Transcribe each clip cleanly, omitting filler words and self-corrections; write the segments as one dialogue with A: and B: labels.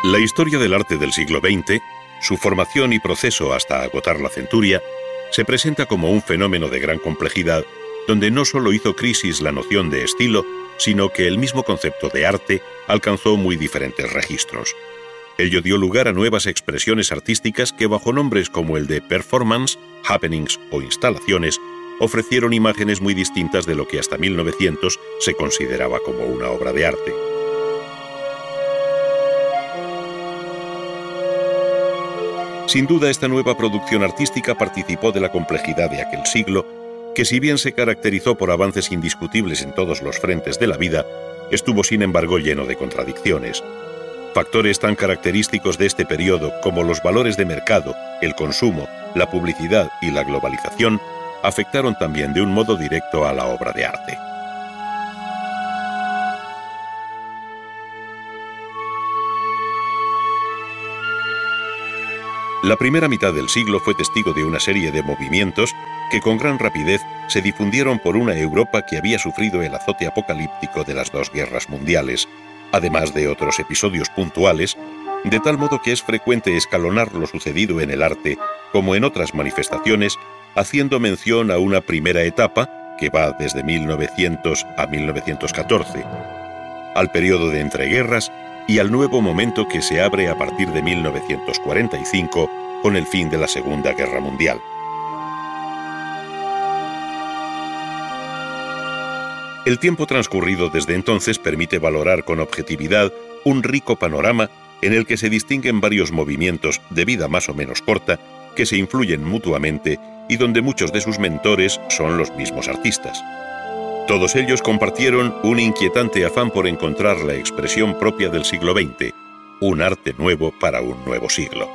A: La historia del arte del siglo XX, su formación y proceso hasta agotar la centuria, se presenta como un fenómeno de gran complejidad, donde no solo hizo crisis la noción de estilo, sino que el mismo concepto de arte alcanzó muy diferentes registros. Ello dio lugar a nuevas expresiones artísticas que, bajo nombres como el de performance, happenings o instalaciones, ofrecieron imágenes muy distintas de lo que hasta 1900 se consideraba como una obra de arte. Sin duda, esta nueva producción artística participó de la complejidad de aquel siglo, que si bien se caracterizó por avances indiscutibles en todos los frentes de la vida, estuvo sin embargo lleno de contradicciones. Factores tan característicos de este periodo como los valores de mercado, el consumo, la publicidad y la globalización afectaron también de un modo directo a la obra de arte. La primera mitad del siglo fue testigo de una serie de movimientos que con gran rapidez se difundieron por una Europa que había sufrido el azote apocalíptico de las dos guerras mundiales, además de otros episodios puntuales, de tal modo que es frecuente escalonar lo sucedido en el arte, como en otras manifestaciones, haciendo mención a una primera etapa que va desde 1900 a 1914, al periodo de entreguerras y al nuevo momento que se abre a partir de 1945 con el fin de la Segunda Guerra Mundial. El tiempo transcurrido desde entonces permite valorar con objetividad un rico panorama en el que se distinguen varios movimientos de vida más o menos corta que se influyen mutuamente y donde muchos de sus mentores son los mismos artistas. Todos ellos compartieron un inquietante afán por encontrar la expresión propia del siglo XX, un arte nuevo para un nuevo siglo.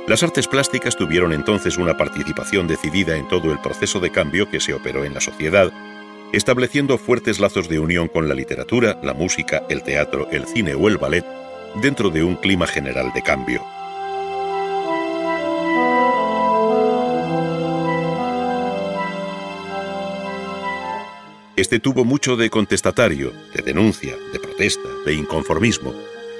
A: Las artes plásticas tuvieron entonces una participación decidida en todo el proceso de cambio que se operó en la sociedad, estableciendo fuertes lazos de unión con la literatura, la música, el teatro, el cine o el ballet, dentro de un clima general de cambio. Este tuvo mucho de contestatario, de denuncia, de protesta, de inconformismo,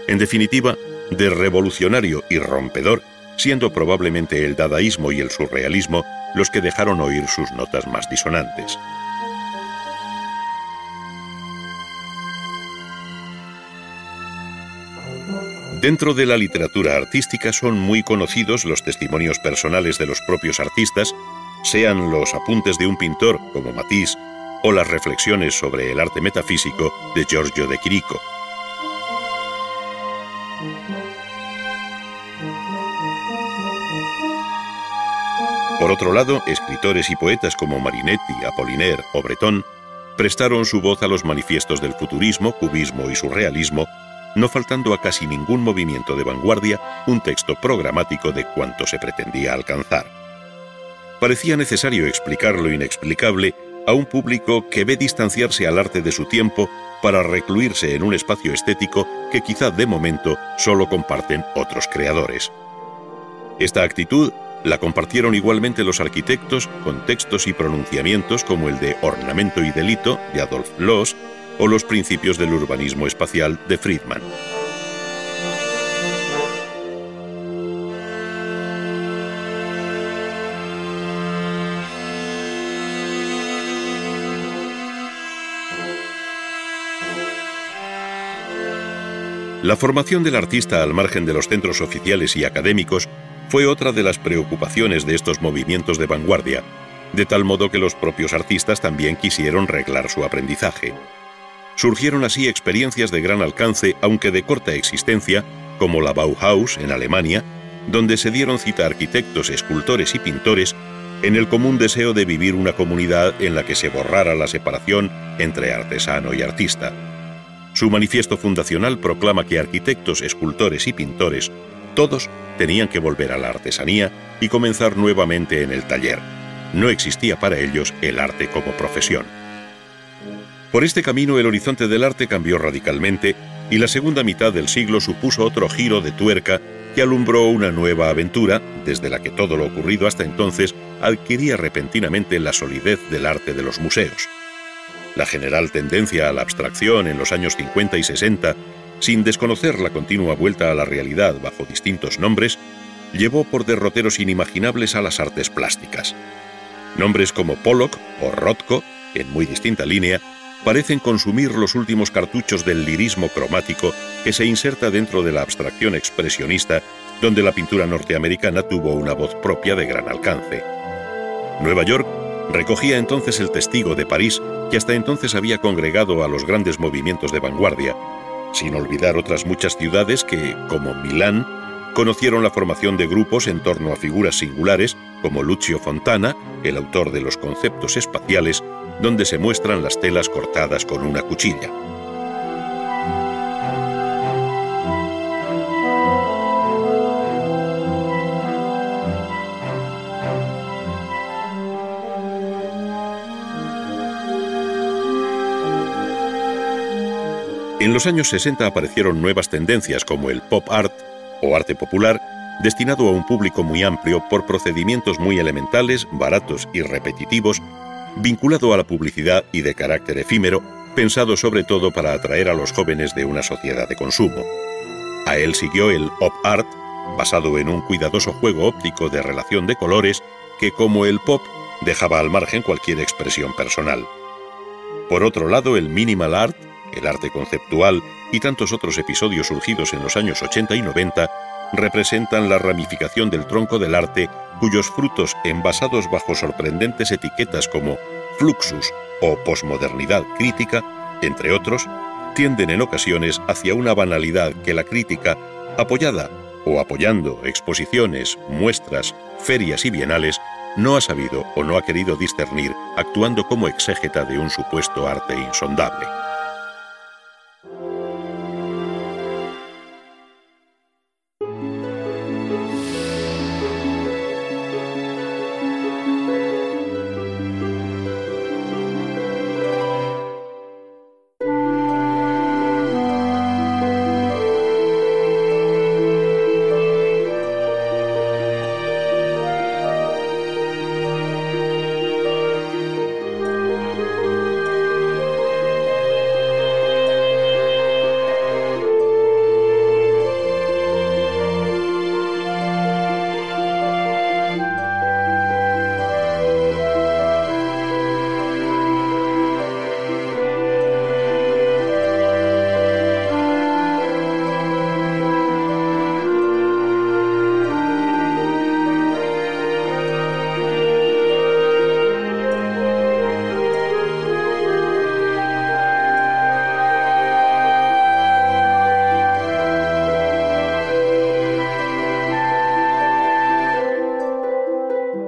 A: en definitiva, de revolucionario y rompedor, siendo probablemente el dadaísmo y el surrealismo los que dejaron oír sus notas más disonantes. Dentro de la literatura artística son muy conocidos los testimonios personales de los propios artistas, sean los apuntes de un pintor como Matisse o las reflexiones sobre el arte metafísico de Giorgio de Chirico. Por otro lado, escritores y poetas como Marinetti, Apollinaire o Breton prestaron su voz a los manifiestos del futurismo, cubismo y surrealismo, no faltando a casi ningún movimiento de vanguardia un texto programático de cuanto se pretendía alcanzar. Parecía necesario explicar lo inexplicable a un público que ve distanciarse al arte de su tiempo para recluirse en un espacio estético que quizá de momento solo comparten otros creadores. Esta actitud la compartieron igualmente los arquitectos con textos y pronunciamientos como el de Ornamento y Delito de Adolf Loos o los principios del urbanismo espacial de Friedman. La formación del artista al margen de los centros oficiales y académicos fue otra de las preocupaciones de estos movimientos de vanguardia, de tal modo que los propios artistas también quisieron reglar su aprendizaje. Surgieron así experiencias de gran alcance, aunque de corta existencia, como la Bauhaus en Alemania, donde se dieron cita arquitectos, escultores y pintores en el común deseo de vivir una comunidad en la que se borrara la separación entre artesano y artista. Su manifiesto fundacional proclama que arquitectos, escultores y pintores, todos tenían que volver a la artesanía y comenzar nuevamente en el taller. No existía para ellos el arte como profesión. Por este camino el horizonte del arte cambió radicalmente y la segunda mitad del siglo supuso otro giro de tuerca que alumbró una nueva aventura, desde la que todo lo ocurrido hasta entonces adquiría repentinamente la solidez del arte de los museos. La general tendencia a la abstracción en los años 50 y 60 sin desconocer la continua vuelta a la realidad bajo distintos nombres, llevó por derroteros inimaginables a las artes plásticas. Nombres como Pollock o Rothko, en muy distinta línea, parecen consumir los últimos cartuchos del lirismo cromático que se inserta dentro de la abstracción expresionista, donde la pintura norteamericana tuvo una voz propia de gran alcance. Nueva York recogía entonces el testigo de París, que hasta entonces había congregado a los grandes movimientos de vanguardia, sin olvidar otras muchas ciudades que, como Milán, conocieron la formación de grupos en torno a figuras singulares como Lucio Fontana, el autor de los conceptos espaciales, donde se muestran las telas cortadas con una cuchilla. En los años 60 aparecieron nuevas tendencias como el pop art o arte popular, destinado a un público muy amplio por procedimientos muy elementales, baratos y repetitivos, vinculado a la publicidad y de carácter efímero, pensado sobre todo para atraer a los jóvenes de una sociedad de consumo. A él siguió el op art, basado en un cuidadoso juego óptico de relación de colores que, como el pop, dejaba al margen cualquier expresión personal. Por otro lado, el minimal art, el arte conceptual y tantos otros episodios surgidos en los años 80 y 90 representan la ramificación del tronco del arte cuyos frutos, envasados bajo sorprendentes etiquetas como fluxus o posmodernidad crítica, entre otros, tienden en ocasiones hacia una banalidad que la crítica, apoyada o apoyando exposiciones, muestras, ferias y bienales, no ha sabido o no ha querido discernir, actuando como exégeta de un supuesto arte insondable.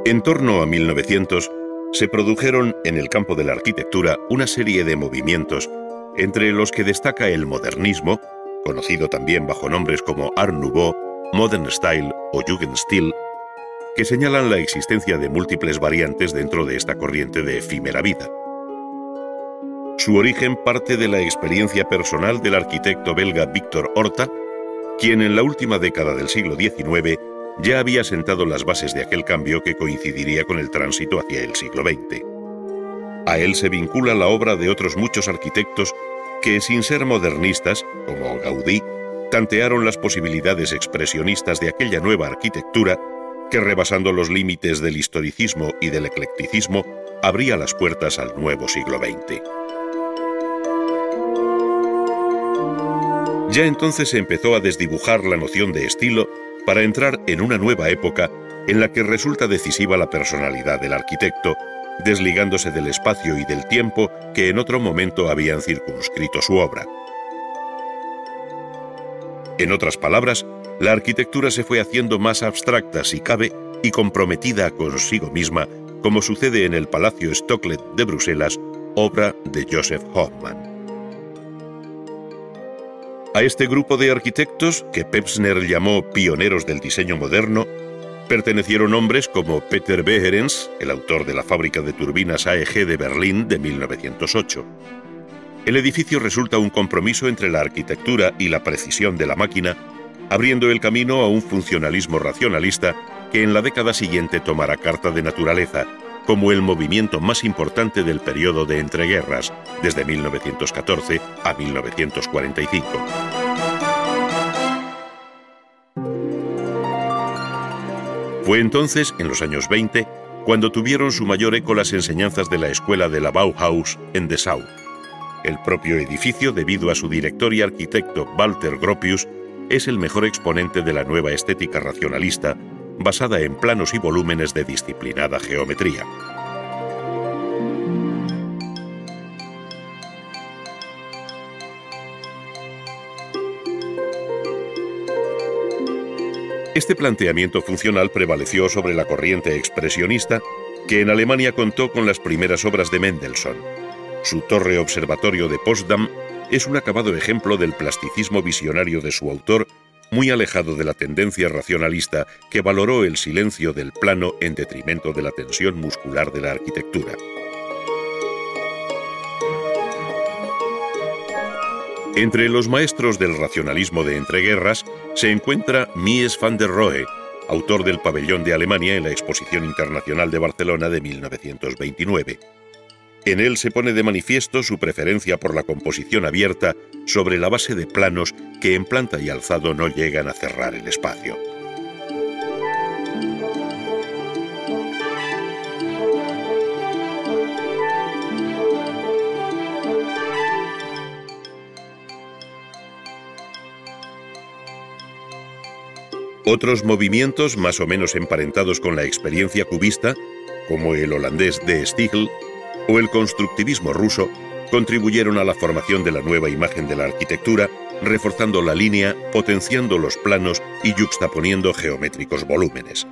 A: En torno a 1900, se produjeron en el campo de la arquitectura una serie de movimientos, entre los que destaca el modernismo, conocido también bajo nombres como Art Nouveau, Modern Style o Jugendstil, que señalan la existencia de múltiples variantes dentro de esta corriente de efímera vida. Su origen parte de la experiencia personal del arquitecto belga Victor Horta, quien en la última década del siglo XIX ya había sentado las bases de aquel cambio que coincidiría con el tránsito hacia el siglo XX. A él se vincula la obra de otros muchos arquitectos que, sin ser modernistas, como Gaudí, tantearon las posibilidades expresionistas de aquella nueva arquitectura que, rebasando los límites del historicismo y del eclecticismo, abría las puertas al nuevo siglo XX. Ya entonces se empezó a desdibujar la noción de estilo para entrar en una nueva época en la que resulta decisiva la personalidad del arquitecto, desligándose del espacio y del tiempo que en otro momento habían circunscrito su obra. En otras palabras, la arquitectura se fue haciendo más abstracta, si cabe, y comprometida consigo misma, como sucede en el Palacio Stocklet de Bruselas, obra de Joseph Hoffmann. A este grupo de arquitectos, que Pevsner llamó pioneros del diseño moderno, pertenecieron hombres como Peter Behrens, el autor de la fábrica de turbinas AEG de Berlín de 1908. El edificio resulta un compromiso entre la arquitectura y la precisión de la máquina, abriendo el camino a un funcionalismo racionalista que en la década siguiente tomará carta de naturaleza, como el movimiento más importante del periodo de entreguerras, desde 1914 a 1945. Fue entonces, en los años 20, cuando tuvieron su mayor eco las enseñanzas de la escuela de la Bauhaus en Dessau. El propio edificio, debido a su director y arquitecto Walter Gropius, es el mejor exponente de la nueva estética racionalista, basada en planos y volúmenes de disciplinada geometría. Este planteamiento funcional prevaleció sobre la corriente expresionista, que en Alemania contó con las primeras obras de Mendelssohn. Su torre observatorio de Potsdam es un acabado ejemplo del plasticismo visionario de su autor, muy alejado de la tendencia racionalista que valoró el silencio del plano en detrimento de la tensión muscular de la arquitectura. Entre los maestros del racionalismo de entreguerras se encuentra Mies van der Rohe, autor del Pabellón de Alemania en la Exposición Internacional de Barcelona de 1929. En él se pone de manifiesto su preferencia por la composición abierta sobre la base de planos que en planta y alzado no llegan a cerrar el espacio. Otros movimientos más o menos emparentados con la experiencia cubista, como el holandés de Stiegel o el constructivismo ruso, contribuyeron a la formación de la nueva imagen de la arquitectura, reforzando la línea, potenciando los planos y yuxtaponiendo geométricos volúmenes.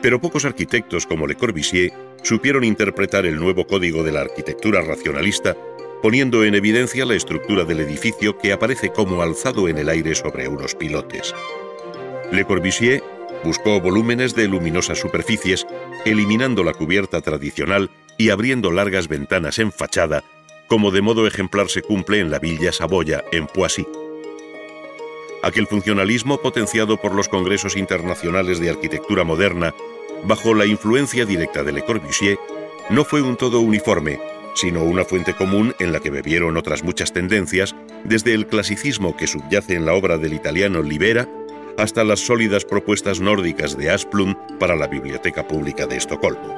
A: Pero pocos arquitectos como Le Corbusier supieron interpretar el nuevo código de la arquitectura racionalista, poniendo en evidencia la estructura del edificio que aparece como alzado en el aire sobre unos pilotes. Le Corbusier buscó volúmenes de luminosas superficies, eliminando la cubierta tradicional y abriendo largas ventanas en fachada, como de modo ejemplar se cumple en la Villa Savoia, en Poissy. Aquel funcionalismo, potenciado por los congresos internacionales de arquitectura moderna, bajo la influencia directa de Le Corbusier, no fue un todo uniforme, sino una fuente común en la que bebieron otras muchas tendencias, desde el clasicismo que subyace en la obra del italiano Libera, hasta las sólidas propuestas nórdicas de Asplund para la Biblioteca Pública de Estocolmo.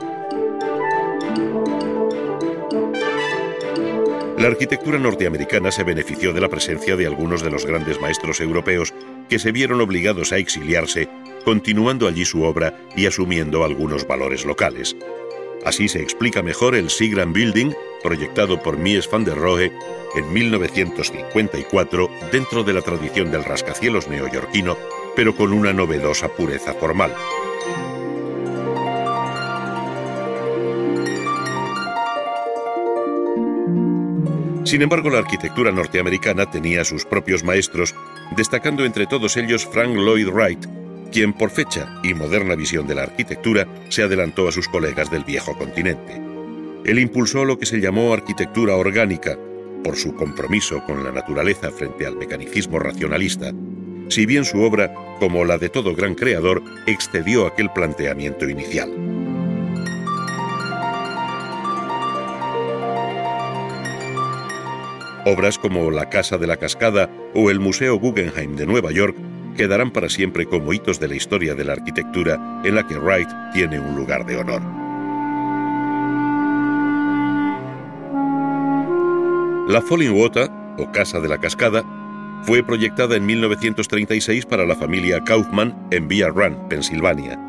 A: La arquitectura norteamericana se benefició de la presencia de algunos de los grandes maestros europeos que se vieron obligados a exiliarse, continuando allí su obra y asumiendo algunos valores locales. Así se explica mejor el Seagram Building, proyectado por Mies van der Rohe en 1954 dentro de la tradición del rascacielos neoyorquino, pero con una novedosa pureza formal. Sin embargo, la arquitectura norteamericana tenía sus propios maestros, destacando entre todos ellos Frank Lloyd Wright, quien por fecha y moderna visión de la arquitectura se adelantó a sus colegas del viejo continente. Él impulsó lo que se llamó arquitectura orgánica, por su compromiso con la naturaleza frente al mecanicismo racionalista, si bien su obra, como la de todo gran creador, excedió aquel planteamiento inicial. Obras como la Casa de la Cascada o el Museo Guggenheim de Nueva York quedarán para siempre como hitos de la historia de la arquitectura en la que Wright tiene un lugar de honor. La Falling Water, o Casa de la Cascada, fue proyectada en 1936 para la familia Kaufman en Bear Run, Pensilvania.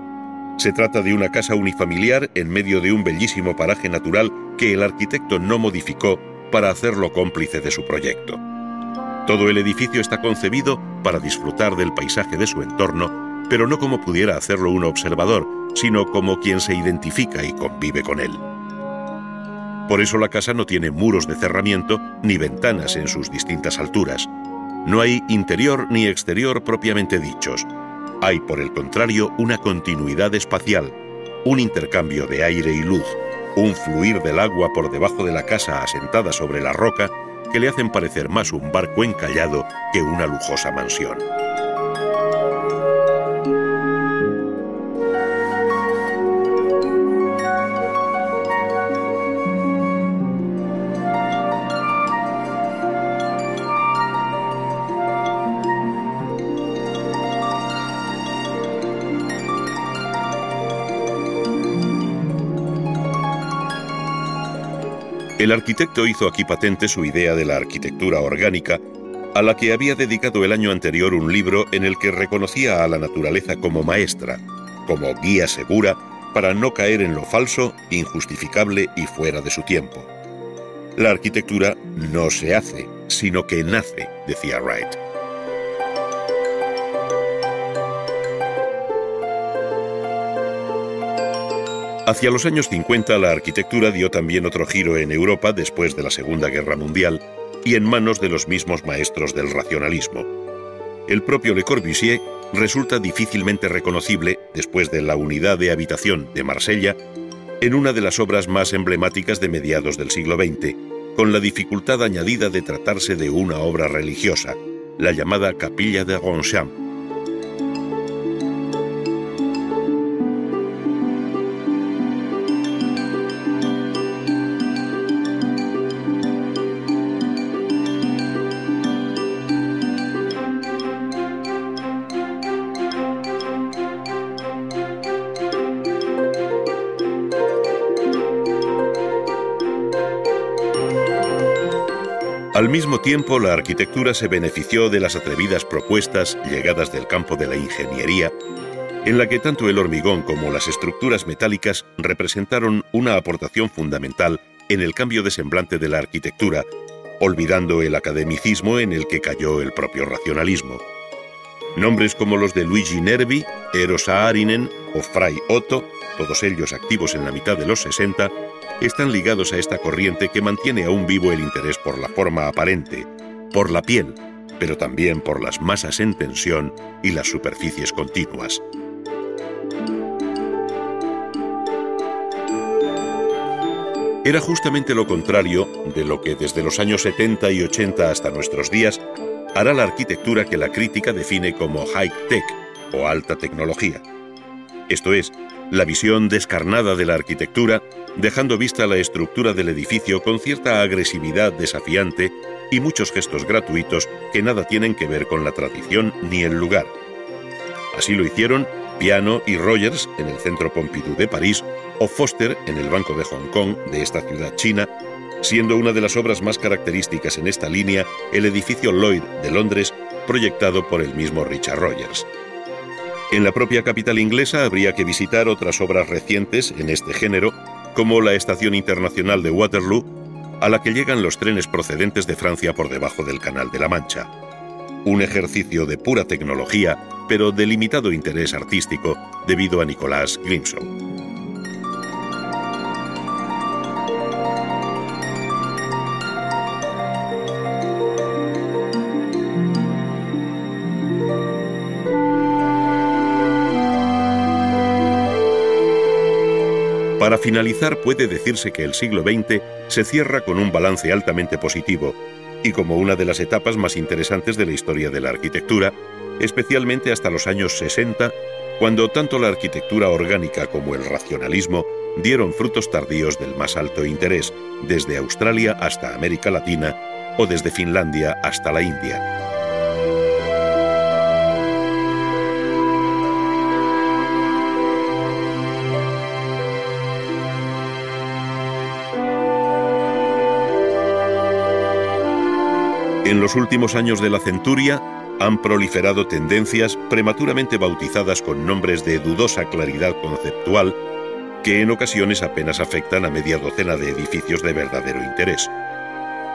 A: Se trata de una casa unifamiliar en medio de un bellísimo paraje natural que el arquitecto no modificó para hacerlo cómplice de su proyecto. Todo el edificio está concebido para disfrutar del paisaje de su entorno, pero no como pudiera hacerlo un observador, sino como quien se identifica y convive con él. Por eso la casa no tiene muros de cerramiento ni ventanas en sus distintas alturas. No hay interior ni exterior propiamente dichos. Hay, por el contrario, una continuidad espacial, un intercambio de aire y luz, un fluir del agua por debajo de la casa asentada sobre la roca que le hacen parecer más un barco encallado que una lujosa mansión. El arquitecto hizo aquí patente su idea de la arquitectura orgánica, a la que había dedicado el año anterior un libro en el que reconocía a la naturaleza como maestra, como guía segura para no caer en lo falso, injustificable y fuera de su tiempo. La arquitectura no se hace, sino que nace, decía Wright. Hacia los años 50 la arquitectura dio también otro giro en Europa después de la Segunda Guerra Mundial y en manos de los mismos maestros del racionalismo. El propio Le Corbusier resulta difícilmente reconocible después de la Unidad de Habitación de Marsella en una de las obras más emblemáticas de mediados del siglo XX, con la dificultad añadida de tratarse de una obra religiosa, la llamada Capilla de Ronchamp. Al mismo tiempo, la arquitectura se benefició de las atrevidas propuestas llegadas del campo de la ingeniería, en la que tanto el hormigón como las estructuras metálicas representaron una aportación fundamental en el cambio de semblante de la arquitectura, olvidando el academicismo en el que cayó el propio racionalismo. Nombres como los de Luigi Nervi, Eero Saarinen o Fray Otto, todos ellos activos en la mitad de los 60, están ligados a esta corriente que mantiene aún vivo el interés por la forma aparente, por la piel, pero también por las masas en tensión y las superficies continuas. Era justamente lo contrario de lo que desde los años 70 y 80 hasta nuestros días hará la arquitectura que la crítica define como high-tech o alta tecnología. Esto es, la visión descarnada de la arquitectura, dejando vista la estructura del edificio con cierta agresividad desafiante y muchos gestos gratuitos que nada tienen que ver con la tradición ni el lugar. Así lo hicieron Piano y Rogers en el Centro Pompidou de París o Foster en el Banco de Hong Kong de esta ciudad china, siendo una de las obras más características en esta línea el edificio Lloyd de Londres, proyectado por el mismo Richard Rogers. En la propia capital inglesa habría que visitar otras obras recientes en este género, como la Estación Internacional de Waterloo, a la que llegan los trenes procedentes de Francia por debajo del Canal de la Mancha. Un ejercicio de pura tecnología, pero de limitado interés artístico debido a Nicolas Grimshaw. Para finalizar, puede decirse que el siglo XX se cierra con un balance altamente positivo y como una de las etapas más interesantes de la historia de la arquitectura, especialmente hasta los años 60, cuando tanto la arquitectura orgánica como el racionalismo dieron frutos tardíos del más alto interés, desde Australia hasta América Latina o desde Finlandia hasta la India. En los últimos años de la centuria han proliferado tendencias prematuramente bautizadas con nombres de dudosa claridad conceptual que en ocasiones apenas afectan a media docena de edificios de verdadero interés.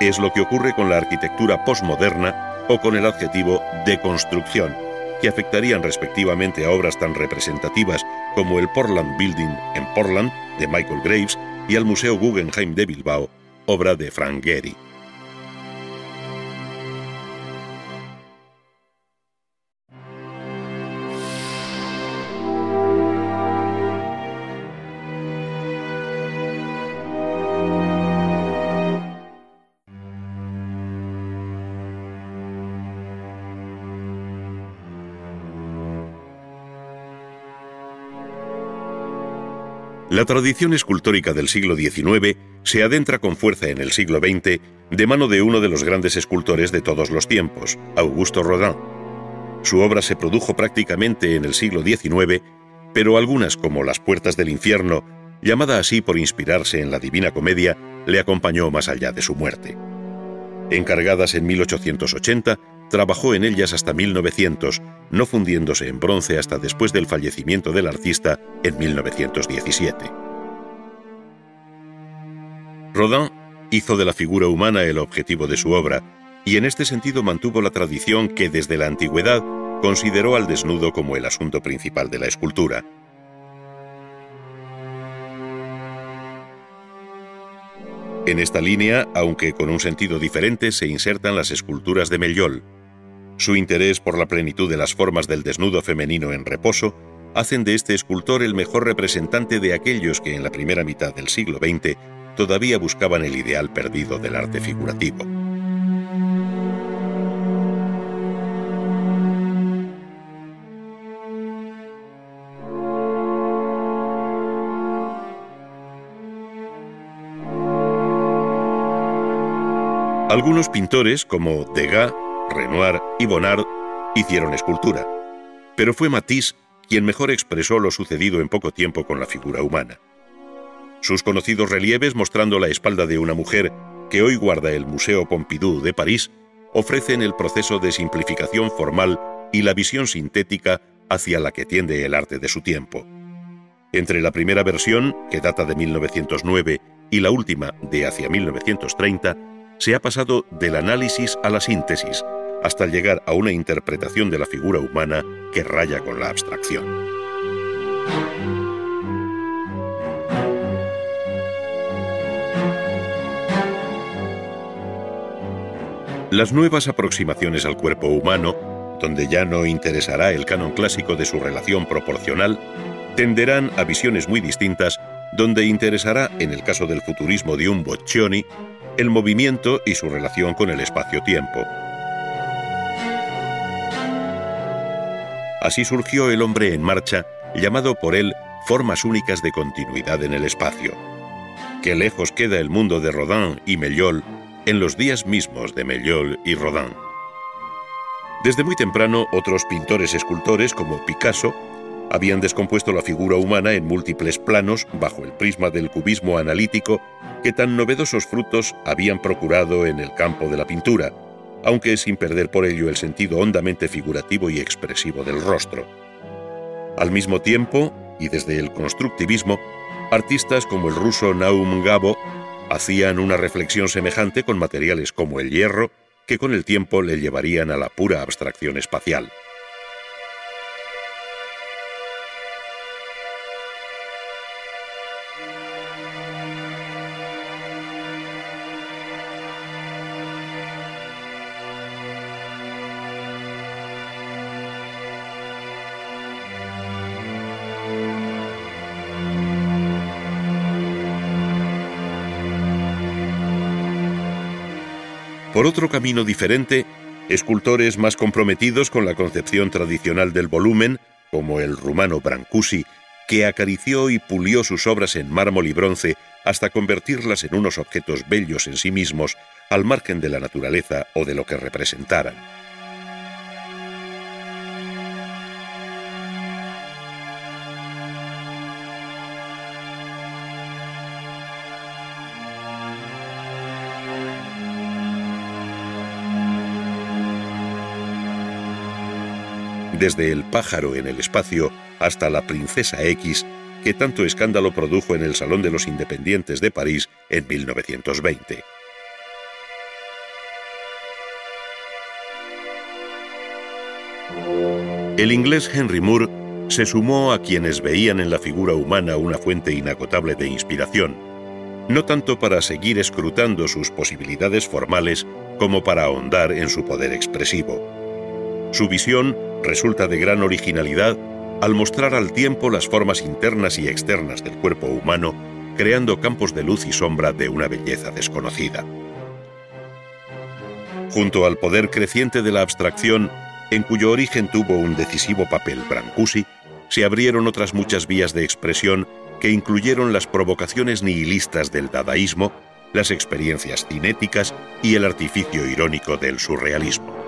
A: Es lo que ocurre con la arquitectura posmoderna o con el adjetivo deconstrucción, que afectarían respectivamente a obras tan representativas como el Portland Building en Portland, de Michael Graves, y al Museo Guggenheim de Bilbao, obra de Frank Gehry. La tradición escultórica del siglo XIX se adentra con fuerza en el siglo XX de mano de uno de los grandes escultores de todos los tiempos, Augusto Rodin. Su obra se produjo prácticamente en el siglo XIX, pero algunas, como Las Puertas del Infierno, llamada así por inspirarse en la Divina Comedia, le acompañó más allá de su muerte. Encargadas en 1880, trabajó en ellas hasta 1900, no fundiéndose en bronce hasta después del fallecimiento del artista en 1917. Rodin hizo de la figura humana el objetivo de su obra, y en este sentido mantuvo la tradición que desde la antigüedad consideró al desnudo como el asunto principal de la escultura. En esta línea, aunque con un sentido diferente, se insertan las esculturas de Mellol. Su interés por la plenitud de las formas del desnudo femenino en reposo hacen de este escultor el mejor representante de aquellos que en la primera mitad del siglo XX todavía buscaban el ideal perdido del arte figurativo. Algunos pintores, como Degas, Renoir y Bonnard, hicieron escultura, pero fue Matisse quien mejor expresó lo sucedido en poco tiempo con la figura humana. Sus conocidos relieves mostrando la espalda de una mujer, que hoy guarda el Museo Pompidou de París, ofrecen el proceso de simplificación formal y la visión sintética hacia la que tiende el arte de su tiempo. Entre la primera versión, que data de 1909, y la última, de hacia 1930, se ha pasado del análisis a la síntesis, hasta llegar a una interpretación de la figura humana que raya con la abstracción. Las nuevas aproximaciones al cuerpo humano, donde ya no interesará el canon clásico de su relación proporcional, tenderán a visiones muy distintas, donde interesará, en el caso del futurismo de un Boccioni, el movimiento y su relación con el espacio-tiempo. Así surgió el hombre en marcha, llamado por él formas únicas de continuidad en el espacio. Qué lejos queda el mundo de Rodin y Mellol en los días mismos de Mellol y Rodin. Desde muy temprano, otros pintores escultores, como Picasso, habían descompuesto la figura humana en múltiples planos bajo el prisma del cubismo analítico que tan novedosos frutos habían procurado en el campo de la pintura, aunque sin perder por ello el sentido hondamente figurativo y expresivo del rostro. Al mismo tiempo, y desde el constructivismo, artistas como el ruso Naum Gabo hacían una reflexión semejante con materiales como el hierro, que con el tiempo le llevarían a la pura abstracción espacial. Por otro camino diferente, escultores más comprometidos con la concepción tradicional del volumen, como el rumano Brancusi, que acarició y pulió sus obras en mármol y bronce hasta convertirlas en unos objetos bellos en sí mismos, al margen de la naturaleza o de lo que representaran. Desde el pájaro en el espacio hasta la princesa X, que tanto escándalo produjo en el Salón de los Independientes de París en 1920. El inglés Henry Moore se sumó a quienes veían en la figura humana una fuente inagotable de inspiración, no tanto para seguir escrutando sus posibilidades formales como para ahondar en su poder expresivo. Su visión resulta de gran originalidad al mostrar al tiempo las formas internas y externas del cuerpo humano, creando campos de luz y sombra de una belleza desconocida. Junto al poder creciente de la abstracción, en cuyo origen tuvo un decisivo papel Brancusi, se abrieron otras muchas vías de expresión que incluyeron las provocaciones nihilistas del dadaísmo, las experiencias cinéticas y el artificio irónico del surrealismo.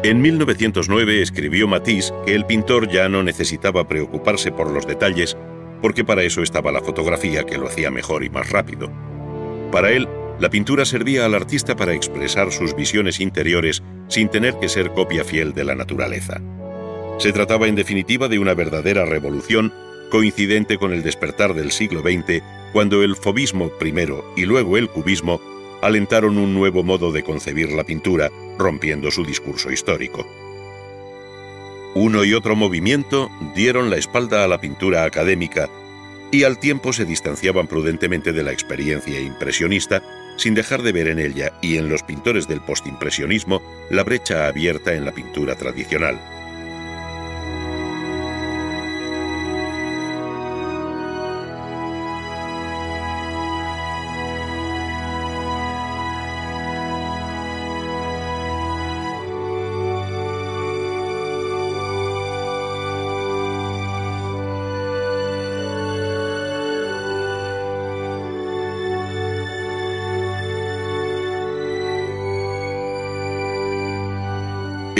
A: En 1909 escribió Matisse que el pintor ya no necesitaba preocuparse por los detalles, porque para eso estaba la fotografía, que lo hacía mejor y más rápido. Para él, la pintura servía al artista para expresar sus visiones interiores sin tener que ser copia fiel de la naturaleza. Se trataba en definitiva de una verdadera revolución, coincidente con el despertar del siglo XX, cuando el fauvismo primero y luego el cubismo alentaron un nuevo modo de concebir la pintura, rompiendo su discurso histórico. Uno y otro movimiento dieron la espalda a la pintura académica y al tiempo se distanciaban prudentemente de la experiencia impresionista, sin dejar de ver en ella y en los pintores del postimpresionismo la brecha abierta en la pintura tradicional.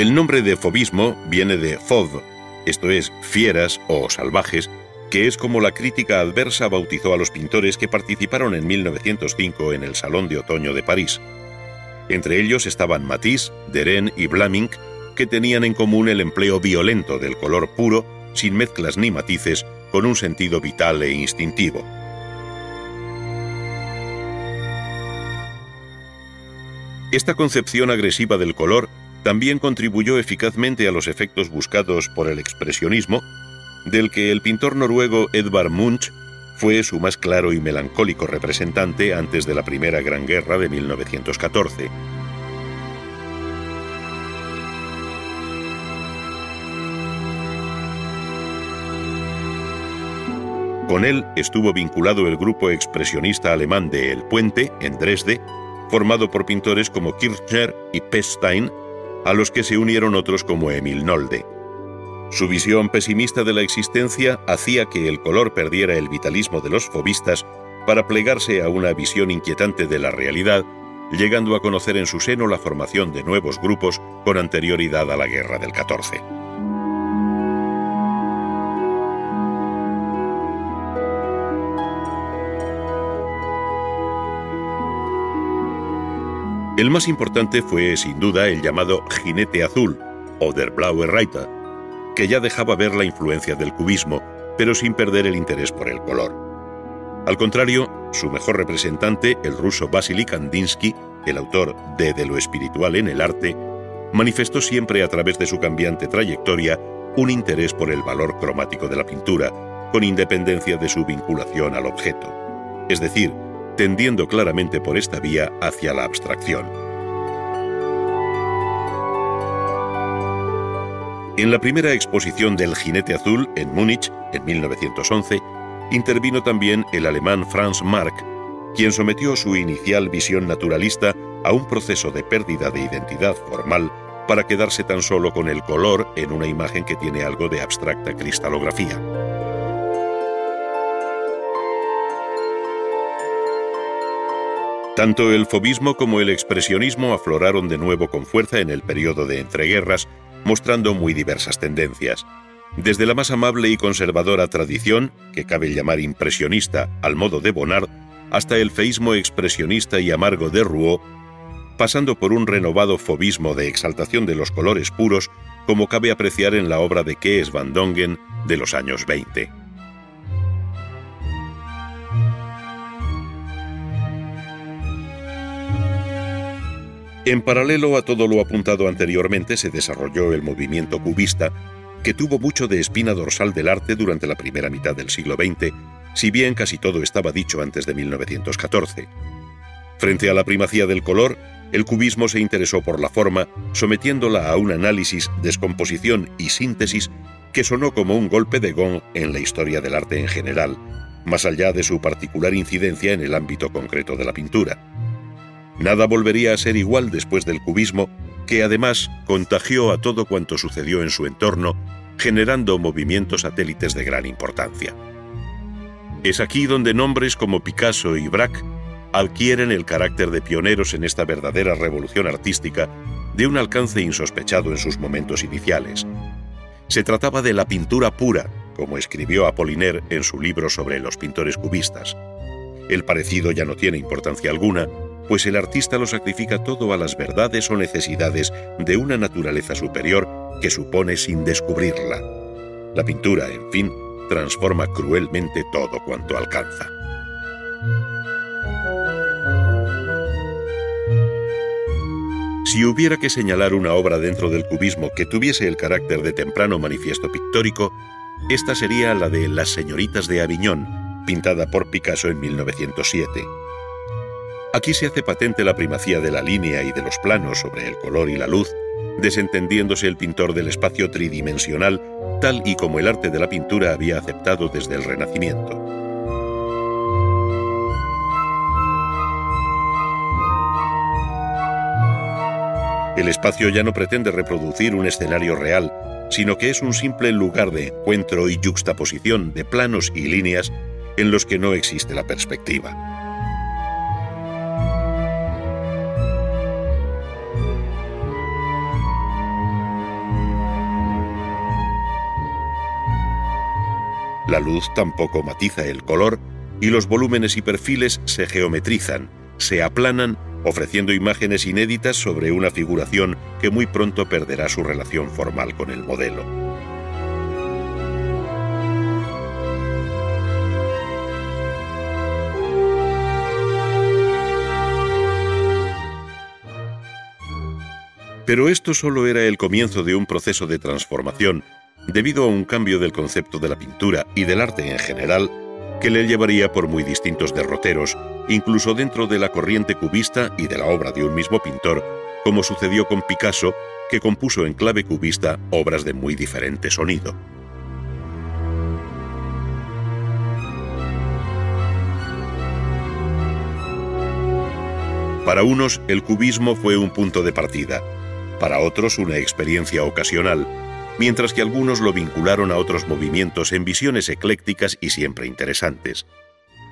A: El nombre de fauvismo viene de fauve, esto es, fieras o salvajes, que es como la crítica adversa bautizó a los pintores que participaron en 1905 en el Salón de Otoño de París. Entre ellos estaban Matisse, Derain y Vlaminck, que tenían en común el empleo violento del color puro, sin mezclas ni matices, con un sentido vital e instintivo. Esta concepción agresiva del color también contribuyó eficazmente a los efectos buscados por el expresionismo, del que el pintor noruego Edvard Munch fue su más claro y melancólico representante antes de la Primera Gran Guerra de 1914. Con él estuvo vinculado el grupo expresionista alemán de El Puente, en Dresde, formado por pintores como Kirchner y Pechstein, a los que se unieron otros como Emil Nolde. Su visión pesimista de la existencia hacía que el color perdiera el vitalismo de los fauvistas para plegarse a una visión inquietante de la realidad, llegando a conocer en su seno la formación de nuevos grupos con anterioridad a la Guerra del 14. El más importante fue, sin duda, el llamado Jinete Azul, o Der Blaue Reiter, que ya dejaba ver la influencia del cubismo, pero sin perder el interés por el color. Al contrario, su mejor representante, el ruso Vasily Kandinsky, el autor de lo espiritual en el arte, manifestó siempre a través de su cambiante trayectoria un interés por el valor cromático de la pintura, con independencia de su vinculación al objeto, es decir, tendiendo claramente por esta vía hacia la abstracción. En la primera exposición del Jinete Azul, en Múnich, en 1911, intervino también el alemán Franz Marc, quien sometió su inicial visión naturalista a un proceso de pérdida de identidad formal para quedarse tan solo con el color en una imagen que tiene algo de abstracta cristalografía. Tanto el fauvismo como el expresionismo afloraron de nuevo con fuerza en el periodo de entreguerras, mostrando muy diversas tendencias. Desde la más amable y conservadora tradición, que cabe llamar impresionista al modo de Bonnard, hasta el feísmo expresionista y amargo de Rouault, pasando por un renovado fauvismo de exaltación de los colores puros, como cabe apreciar en la obra de Kees van Dongen de los años 20. En paralelo a todo lo apuntado anteriormente se desarrolló el movimiento cubista, que tuvo mucho de espina dorsal del arte durante la primera mitad del siglo XX, si bien casi todo estaba dicho antes de 1914. Frente a la primacía del color, el cubismo se interesó por la forma, sometiéndola a un análisis, descomposición y síntesis que sonó como un golpe de gong en la historia del arte en general, más allá de su particular incidencia en el ámbito concreto de la pintura. Nada volvería a ser igual después del cubismo, que además contagió a todo cuanto sucedió en su entorno, generando movimientos satélites de gran importancia. Es aquí donde nombres como Picasso y Braque adquieren el carácter de pioneros en esta verdadera revolución artística, de un alcance insospechado en sus momentos iniciales. Se trataba de la pintura pura, como escribió Apollinaire en su libro sobre los pintores cubistas. El parecido ya no tiene importancia alguna, pues el artista lo sacrifica todo a las verdades o necesidades de una naturaleza superior que supone sin descubrirla. La pintura, en fin, transforma cruelmente todo cuanto alcanza. Si hubiera que señalar una obra dentro del cubismo que tuviese el carácter de temprano manifiesto pictórico, esta sería la de Las señoritas de Aviñón, pintada por Picasso en 1907. Aquí se hace patente la primacía de la línea y de los planos sobre el color y la luz, desentendiéndose el pintor del espacio tridimensional, tal y como el arte de la pintura había aceptado desde el Renacimiento. El espacio ya no pretende reproducir un escenario real, sino que es un simple lugar de encuentro y yuxtaposición de planos y líneas en los que no existe la perspectiva. La luz tampoco matiza el color y los volúmenes y perfiles se geometrizan, se aplanan, ofreciendo imágenes inéditas sobre una figuración que muy pronto perderá su relación formal con el modelo. Pero esto solo era el comienzo de un proceso de transformación, debido a un cambio del concepto de la pintura y del arte en general, que le llevaría por muy distintos derroteros, incluso dentro de la corriente cubista y de la obra de un mismo pintor, como sucedió con Picasso, que compuso en clave cubista obras de muy diferente sonido. Para unos, el cubismo fue un punto de partida, para otros una experiencia ocasional, mientras que algunos lo vincularon a otros movimientos en visiones eclécticas y siempre interesantes.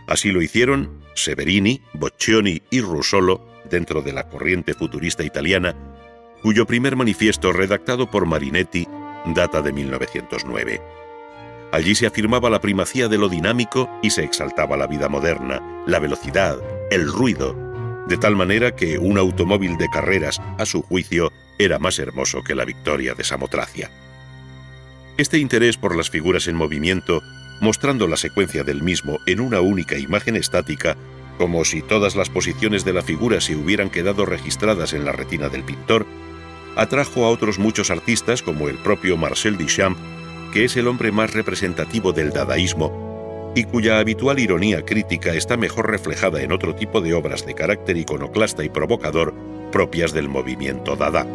A: Así lo hicieron Severini, Boccioni y Russolo dentro de la corriente futurista italiana, cuyo primer manifiesto, redactado por Marinetti, data de 1909. Allí se afirmaba la primacía de lo dinámico y se exaltaba la vida moderna, la velocidad, el ruido, de tal manera que un automóvil de carreras, a su juicio, era más hermoso que la victoria de Samotracia. Este interés por las figuras en movimiento, mostrando la secuencia del mismo en una única imagen estática, como si todas las posiciones de la figura se hubieran quedado registradas en la retina del pintor, atrajo a otros muchos artistas como el propio Marcel Duchamp, que es el hombre más representativo del dadaísmo y cuya habitual ironía crítica está mejor reflejada en otro tipo de obras de carácter iconoclasta y provocador propias del movimiento dada.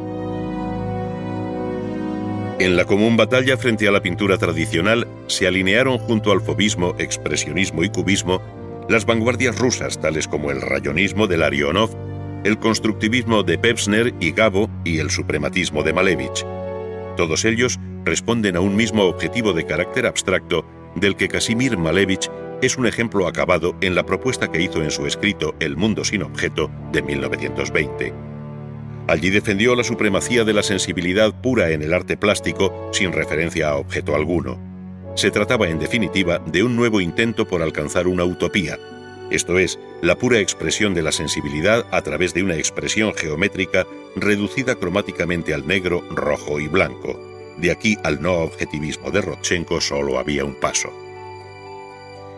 A: En la común batalla frente a la pintura tradicional se alinearon junto al fauvismo, expresionismo y cubismo las vanguardias rusas tales como el rayonismo de Larionov, el constructivismo de Pevsner y Gabo y el suprematismo de Malevich. Todos ellos responden a un mismo objetivo de carácter abstracto del que Casimir Malevich es un ejemplo acabado en la propuesta que hizo en su escrito El mundo sin objeto de 1920. Allí defendió la supremacía de la sensibilidad pura en el arte plástico sin referencia a objeto alguno. Se trataba, en definitiva, de un nuevo intento por alcanzar una utopía, esto es, la pura expresión de la sensibilidad a través de una expresión geométrica reducida cromáticamente al negro, rojo y blanco. De aquí al no objetivismo de Rodchenko solo había un paso.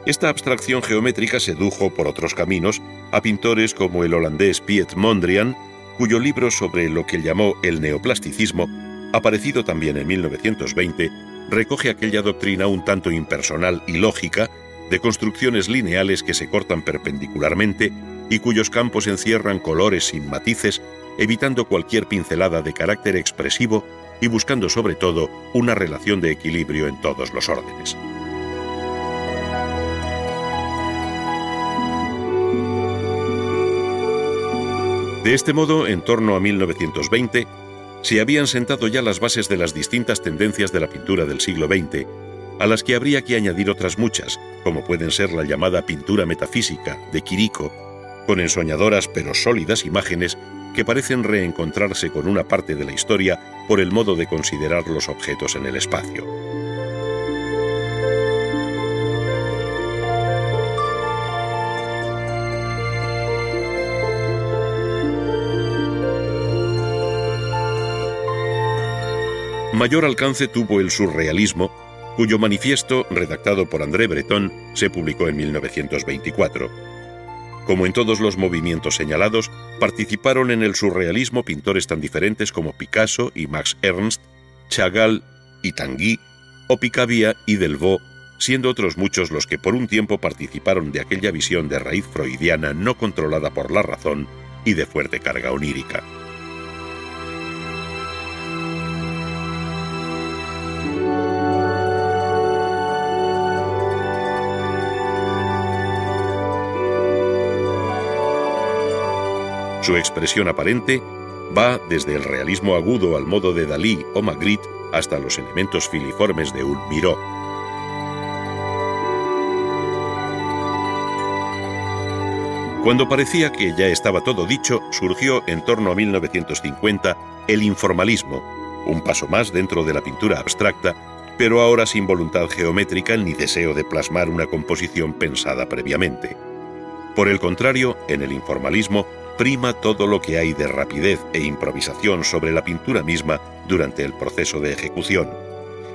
A: Esta abstracción geométrica sedujo por otros caminos a pintores como el holandés Piet Mondrian, cuyo libro sobre lo que llamó el neoplasticismo, aparecido también en 1920, recoge aquella doctrina un tanto impersonal y lógica de construcciones lineales que se cortan perpendicularmente y cuyos campos encierran colores sin matices, evitando cualquier pincelada de carácter expresivo y buscando sobre todo una relación de equilibrio en todos los órdenes. De este modo, en torno a 1920, se habían sentado ya las bases de las distintas tendencias de la pintura del siglo XX, a las que habría que añadir otras muchas, como pueden ser la llamada pintura metafísica de Quirico, con ensoñadoras pero sólidas imágenes que parecen reencontrarse con una parte de la historia por el modo de considerar los objetos en el espacio. Mayor alcance tuvo el surrealismo, cuyo manifiesto, redactado por André Breton, se publicó en 1924. Como en todos los movimientos señalados, participaron en el surrealismo pintores tan diferentes como Picasso y Max Ernst, Chagall y Tanguy, o Picabia y Delvaux, siendo otros muchos los que por un tiempo participaron de aquella visión de raíz freudiana no controlada por la razón y de fuerte carga onírica. Su expresión aparente va desde el realismo agudo al modo de Dalí o Magritte hasta los elementos filiformes de un Miró. Cuando parecía que ya estaba todo dicho, surgió en torno a 1950 el informalismo, un paso más dentro de la pintura abstracta, pero ahora sin voluntad geométrica ni deseo de plasmar una composición pensada previamente. Por el contrario, en el informalismo prima todo lo que hay de rapidez e improvisación sobre la pintura misma durante el proceso de ejecución.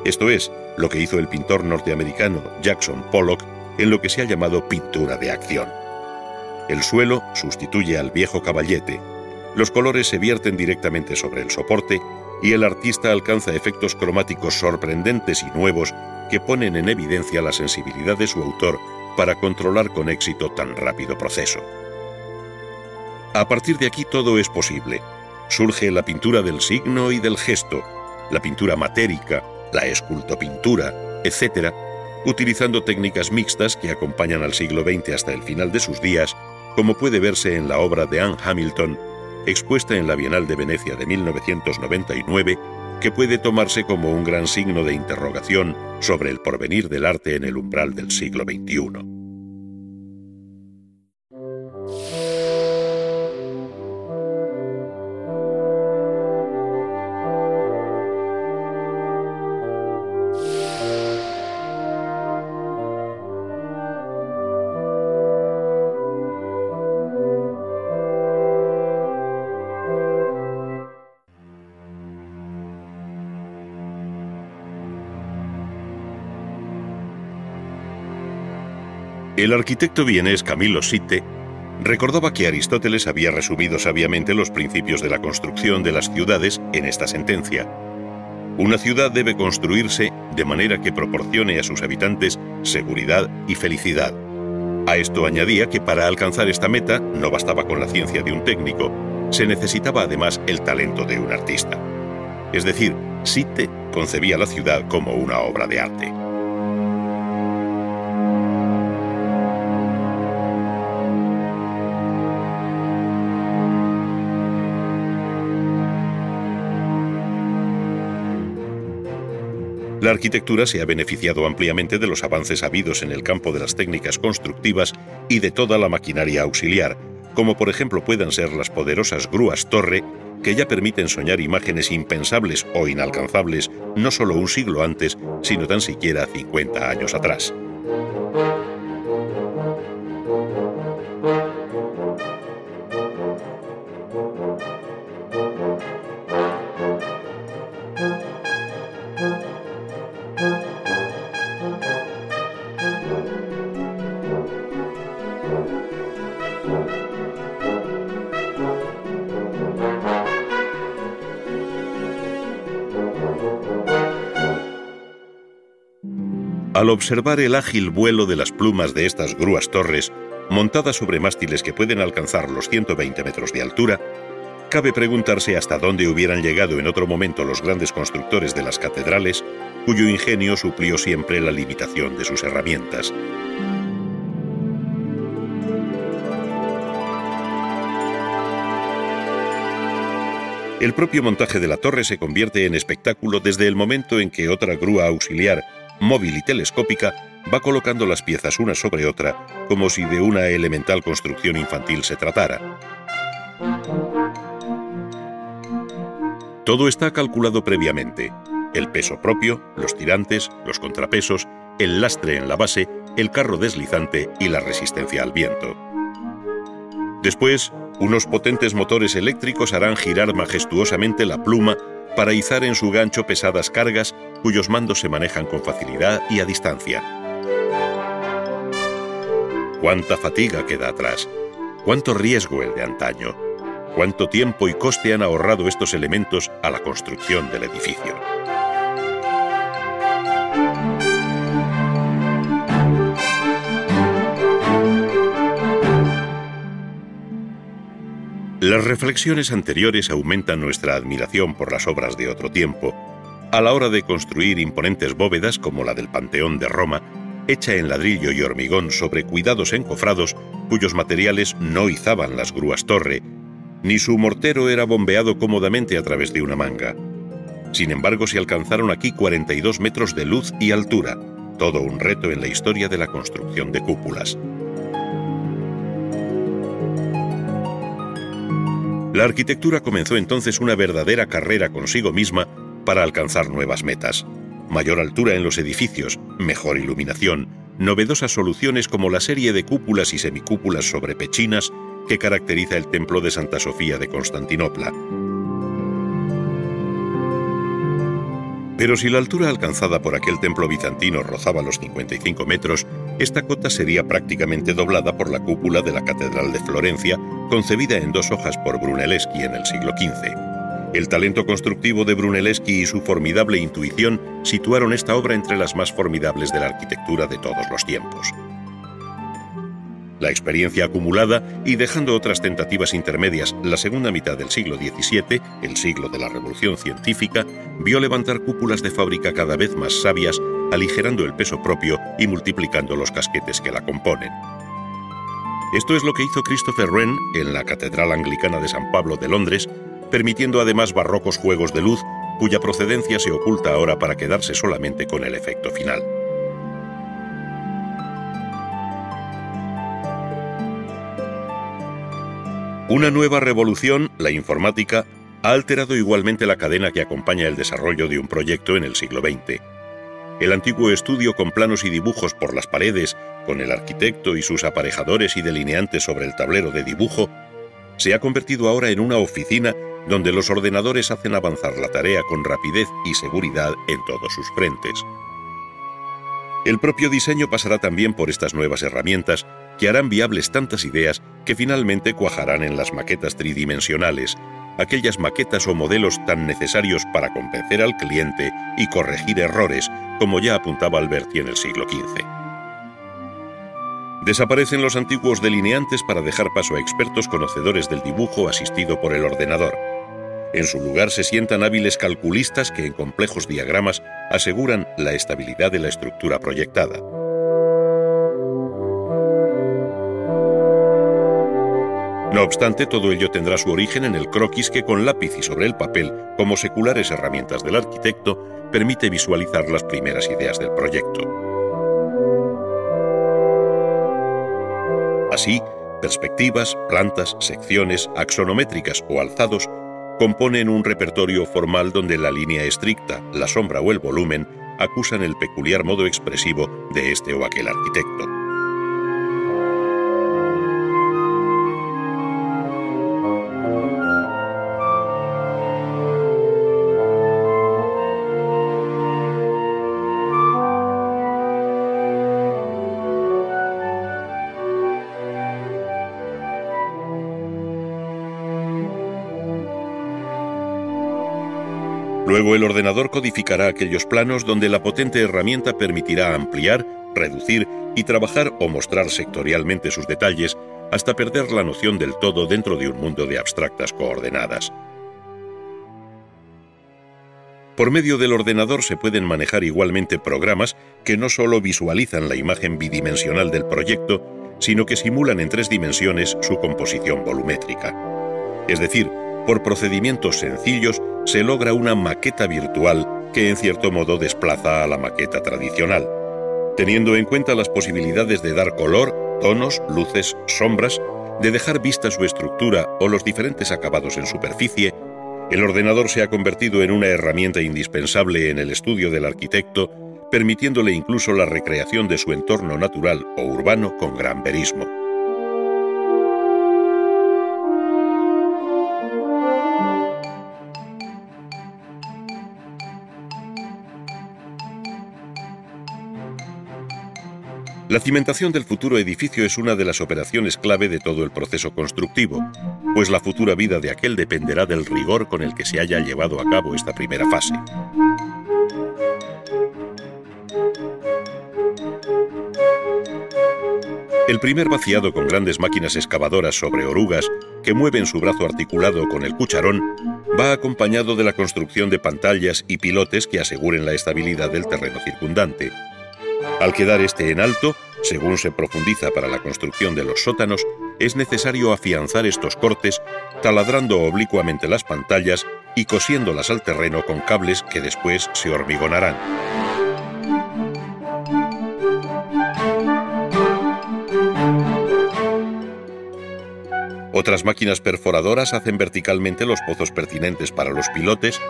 A: Esto es, lo que hizo el pintor norteamericano Jackson Pollock en lo que se ha llamado pintura de acción. El suelo sustituye al viejo caballete, los colores se vierten directamente sobre el soporte y el artista alcanza efectos cromáticos sorprendentes y nuevos que ponen en evidencia la sensibilidad de su autor para controlar con éxito tan rápido proceso. A partir de aquí todo es posible. Surge la pintura del signo y del gesto, la pintura matérica, la escultopintura, etc., utilizando técnicas mixtas que acompañan al siglo XX hasta el final de sus días, como puede verse en la obra de Ann Hamilton, expuesta en la Bienal de Venecia de 1999, que puede tomarse como un gran signo de interrogación sobre el porvenir del arte en el umbral del siglo XXI. El arquitecto vienés Camillo Sitte recordaba que Aristóteles había resumido sabiamente los principios de la construcción de las ciudades en esta sentencia. Una ciudad debe construirse de manera que proporcione a sus habitantes seguridad y felicidad. A esto añadía que para alcanzar esta meta no bastaba con la ciencia de un técnico, se necesitaba además el talento de un artista. Es decir, Sitte concebía la ciudad como una obra de arte. La arquitectura se ha beneficiado ampliamente de los avances habidos en el campo de las técnicas constructivas y de toda la maquinaria auxiliar, como por ejemplo puedan ser las poderosas grúas torre, que ya permiten soñar imágenes impensables o inalcanzables no solo un siglo antes, sino tan siquiera 50 años atrás. Al observar el ágil vuelo de las plumas de estas grúas torres, montadas sobre mástiles que pueden alcanzar los 120 metros de altura, cabe preguntarse hasta dónde hubieran llegado en otro momento los grandes constructores de las catedrales, cuyo ingenio suplió siempre la limitación de sus herramientas. El propio montaje de la torre se convierte en espectáculo desde el momento en que otra grúa auxiliar, móvil y telescópica, va colocando las piezas una sobre otra, como si de una elemental construcción infantil se tratara. Todo está calculado previamente: el peso propio, los tirantes, los contrapesos, el lastre en la base, el carro deslizante y la resistencia al viento. Después, unos potentes motores eléctricos harán girar majestuosamente la pluma para izar en su gancho pesadas cargas cuyos mandos se manejan con facilidad y a distancia. ¡Cuánta fatiga queda atrás! ¡Cuánto riesgo el de antaño! ¡Cuánto tiempo y coste han ahorrado estos elementos a la construcción del edificio! Las reflexiones anteriores aumentan nuestra admiración por las obras de otro tiempo, a la hora de construir imponentes bóvedas como la del Panteón de Roma, hecha en ladrillo y hormigón sobre cuidados encofrados cuyos materiales no izaban las grúas torre, ni su mortero era bombeado cómodamente a través de una manga. Sin embargo, se alcanzaron aquí 42 metros de luz y altura, todo un reto en la historia de la construcción de cúpulas. La arquitectura comenzó entonces una verdadera carrera consigo misma para alcanzar nuevas metas: mayor altura en los edificios, mejor iluminación, novedosas soluciones como la serie de cúpulas y semicúpulas sobre pechinas que caracteriza el templo de Santa Sofía de Constantinopla. Pero si la altura alcanzada por aquel templo bizantino rozaba los 55 metros, esta cota sería prácticamente doblada por la cúpula de la Catedral de Florencia, concebida en 2 hojas por Brunelleschi en el siglo XV. El talento constructivo de Brunelleschi y su formidable intuición situaron esta obra entre las más formidables de la arquitectura de todos los tiempos. La experiencia acumulada, y dejando otras tentativas intermedias, la segunda mitad del siglo XVII, el siglo de la Revolución Científica, vio levantar cúpulas de fábrica cada vez más sabias, aligerando el peso propio y multiplicando los casquetes que la componen. Esto es lo que hizo Christopher Wren en la Catedral Anglicana de San Pablo de Londres, permitiendo además barrocos juegos de luz, cuya procedencia se oculta ahora para quedarse solamente con el efecto final. Una nueva revolución, la informática, ha alterado igualmente la cadena que acompaña el desarrollo de un proyecto en el siglo XX. El antiguo estudio con planos y dibujos por las paredes, con el arquitecto y sus aparejadores y delineantes sobre el tablero de dibujo, se ha convertido ahora en una oficina donde los ordenadores hacen avanzar la tarea con rapidez y seguridad en todos sus frentes. El propio diseño pasará también por estas nuevas herramientas que harán viables tantas ideas que finalmente cuajarán en las maquetas tridimensionales, aquellas maquetas o modelos tan necesarios para convencer al cliente y corregir errores, como ya apuntaba Alberti en el siglo XV. Desaparecen los antiguos delineantes para dejar paso a expertos conocedores del dibujo asistido por el ordenador. En su lugar se sientan hábiles calculistas que en complejos diagramas aseguran la estabilidad de la estructura proyectada. No obstante, todo ello tendrá su origen en el croquis que con lápiz y sobre el papel, como seculares herramientas del arquitecto, permite visualizar las primeras ideas del proyecto. Así, perspectivas, plantas, secciones, axonométricas o alzados componen un repertorio formal donde la línea estricta, la sombra o el volumen acusan el peculiar modo expresivo de este o aquel arquitecto. Luego el ordenador codificará aquellos planos donde la potente herramienta permitirá ampliar, reducir y trabajar o mostrar sectorialmente sus detalles hasta perder la noción del todo dentro de un mundo de abstractas coordenadas. Por medio del ordenador se pueden manejar igualmente programas que no solo visualizan la imagen bidimensional del proyecto, sino que simulan en 3 dimensiones su composición volumétrica. Es decir, por procedimientos sencillos se logra una maqueta virtual que en cierto modo desplaza a la maqueta tradicional. Teniendo en cuenta las posibilidades de dar color, tonos, luces, sombras, de dejar vista su estructura o los diferentes acabados en superficie, El ordenador se ha convertido en una herramienta indispensable en el estudio del arquitecto, permitiéndole incluso la recreación de su entorno natural o urbano con gran verismo. La cimentación del futuro edificio es una de las operaciones clave de todo el proceso constructivo, pues la futura vida de aquel dependerá del rigor con el que se haya llevado a cabo esta primera fase. El primer vaciado con grandes máquinas excavadoras sobre orugas que mueven su brazo articulado con el cucharón va acompañado de la construcción de pantallas y pilotes que aseguren la estabilidad del terreno circundante. Al quedar este en alto, según se profundiza para la construcción de los sótanos, es necesario afianzar estos cortes, taladrando oblicuamente las pantallas y cosiéndolas al terreno con cables que después se hormigonarán. Otras máquinas perforadoras hacen verticalmente los pozos pertinentes para los pilotes,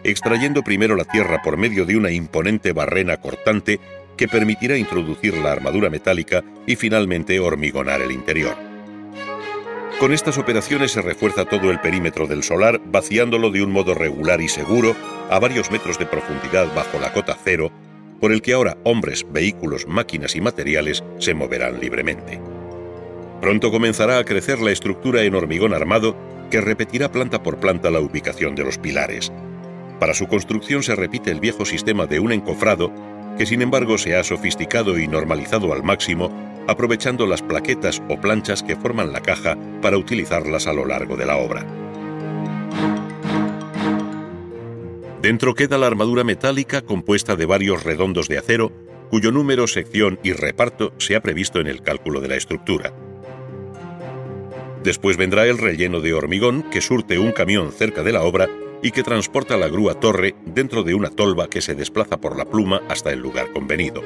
A: extrayendo primero la tierra por medio de una imponente barrena cortante que permitirá introducir la armadura metálica y finalmente hormigonar el interior. Con estas operaciones se refuerza todo el perímetro del solar, vaciándolo de un modo regular y seguro a varios metros de profundidad bajo la cota cero, por el que ahora hombres, vehículos, máquinas y materiales se moverán libremente. Pronto comenzará a crecer la estructura en hormigón armado que repetirá planta por planta la ubicación de los pilares. Para su construcción se repite el viejo sistema de un encofrado que sin embargo se ha sofisticado y normalizado al máximo, aprovechando las plaquetas o planchas que forman la caja para utilizarlas a lo largo de la obra. Dentro queda la armadura metálica compuesta de varios redondos de acero, cuyo número, sección y reparto se ha previsto en el cálculo de la estructura. Después vendrá el relleno de hormigón que surte un camión cerca de la obra y que transporta la grúa torre dentro de una tolva que se desplaza por la pluma hasta el lugar convenido.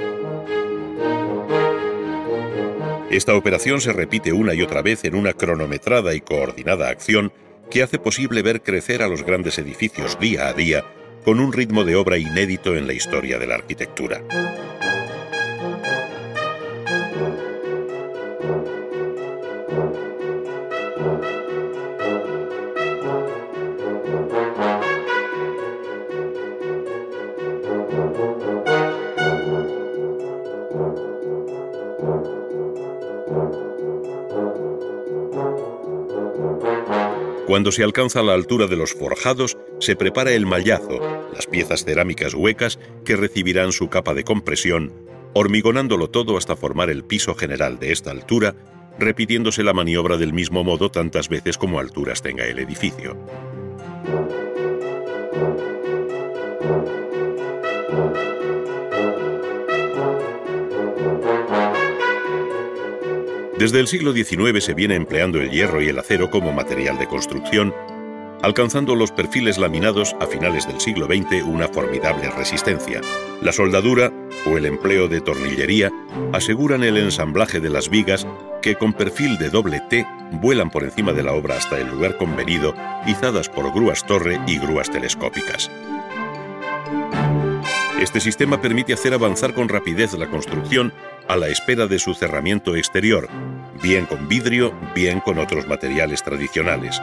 A: Esta operación se repite una y otra vez en una cronometrada y coordinada acción que hace posible ver crecer a los grandes edificios día a día con un ritmo de obra inédito en la historia de la arquitectura. Cuando se alcanza la altura de los forjados, se prepara el mallazo, las piezas cerámicas huecas que recibirán su capa de compresión, hormigonándolo todo hasta formar el piso general de esta altura, repitiéndose la maniobra del mismo modo tantas veces como alturas tenga el edificio. Desde el siglo XIX se viene empleando el hierro y el acero como material de construcción, alcanzando los perfiles laminados a finales del siglo XX una formidable resistencia. La soldadura o el empleo de tornillería aseguran el ensamblaje de las vigas que con perfil de doble T vuelan por encima de la obra hasta el lugar convenido, izadas por grúas torre y grúas telescópicas. Este sistema permite hacer avanzar con rapidez la construcción a la espera de su cerramiento exterior, bien con vidrio, bien con otros materiales tradicionales.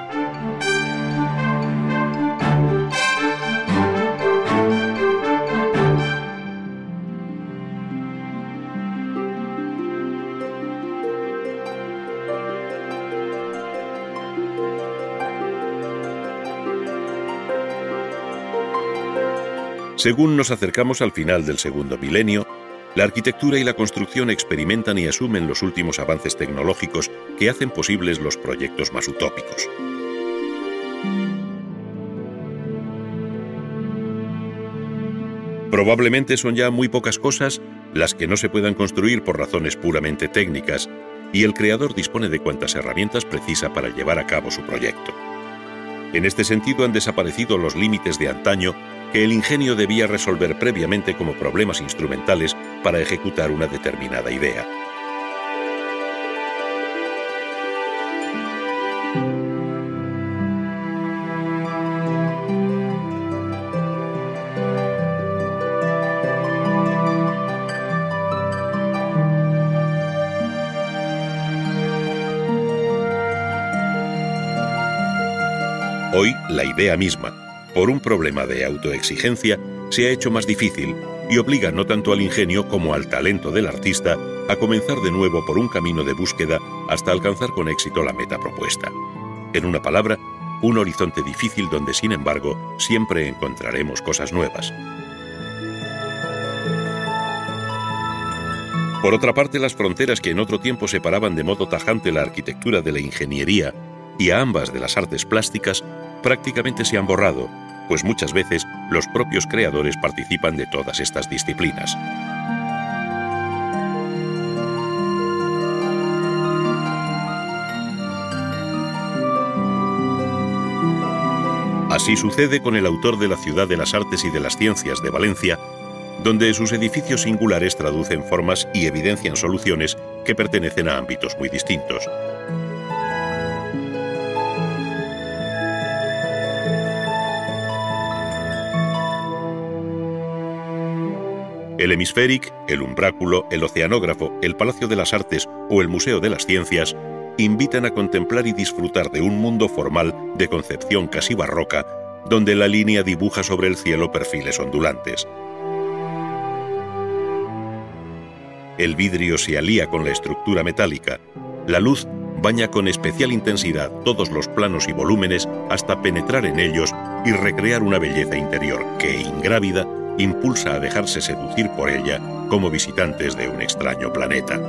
A: Según nos acercamos al final del segundo milenio, la arquitectura y la construcción experimentan y asumen los últimos avances tecnológicos que hacen posibles los proyectos más utópicos. Probablemente son ya muy pocas cosas las que no se puedan construir por razones puramente técnicas, y el creador dispone de cuantas herramientas precisa para llevar a cabo su proyecto. En este sentido han desaparecido los límites de antaño que el ingenio debía resolver previamente como problemas instrumentales para ejecutar una determinada idea. Hoy, la idea misma, por un problema de autoexigencia, se ha hecho más difícil y obliga no tanto al ingenio como al talento del artista a comenzar de nuevo por un camino de búsqueda hasta alcanzar con éxito la meta propuesta. En una palabra, un horizonte difícil donde, sin embargo, siempre encontraremos cosas nuevas. Por otra parte, las fronteras que en otro tiempo separaban de modo tajante la arquitectura de la ingeniería y a ambas de las artes plásticas, prácticamente se han borrado, pues muchas veces los propios creadores participan de todas estas disciplinas. Así sucede con el autor de la Ciudad de las Artes y de las Ciencias de Valencia, donde sus edificios singulares traducen formas y evidencian soluciones que pertenecen a ámbitos muy distintos. El Hemisféric, el Umbráculo, el Oceanógrafo, el Palacio de las Artes o el Museo de las Ciencias invitan a contemplar y disfrutar de un mundo formal de concepción casi barroca, donde la línea dibuja sobre el cielo perfiles ondulantes. El vidrio se alía con la estructura metálica. La luz baña con especial intensidad todos los planos y volúmenes hasta penetrar en ellos y recrear una belleza interior que, ingrávida, impulsa a dejarse seducir por ella como visitantes de un extraño planeta.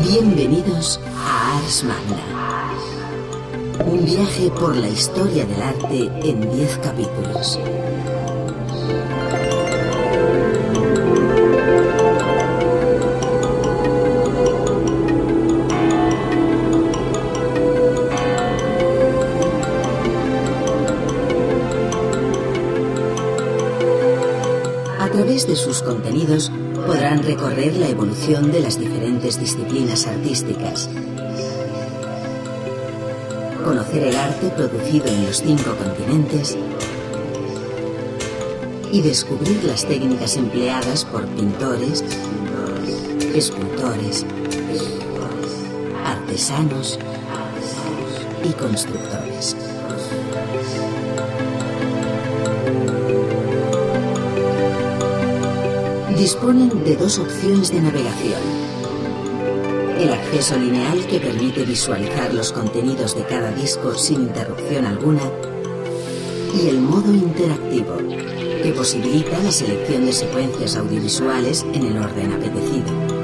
B: Bienvenidos a Ars Magna, un viaje por la historia del arte en 10 capítulos. A través de sus contenidos podrán recorrer la evolución de las diferentes disciplinas artísticas, conocer el arte producido en los 5 continentes y descubrir las técnicas empleadas por pintores, escultores, artesanos y constructores. Disponen de 2 opciones de navegación: el acceso lineal que permite visualizar los contenidos de cada disco sin interrupción alguna y el modo interactivo, que posibilita la selección de secuencias audiovisuales en el orden apetecido.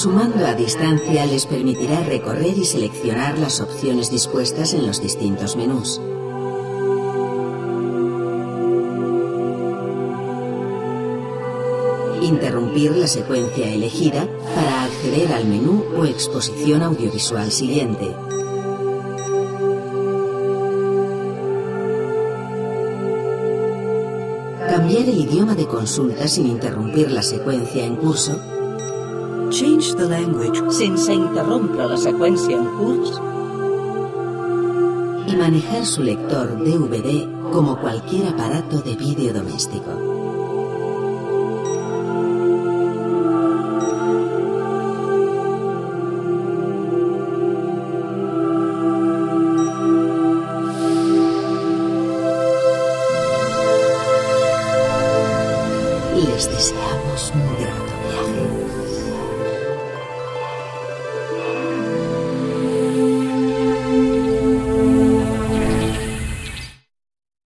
B: Sumando a distancia les permitirá recorrer y seleccionar las opciones dispuestas en los distintos menús. Interrumpir la secuencia elegida para acceder al menú o exposición audiovisual siguiente. Cambiar el idioma de consulta sin interrumpir la seqüència en curso.
C: Change the language sense interrompre la seqüència en curs.
B: Y manejar su lector DVD como cualquier aparato de vídeo doméstico. Les deseamos un gran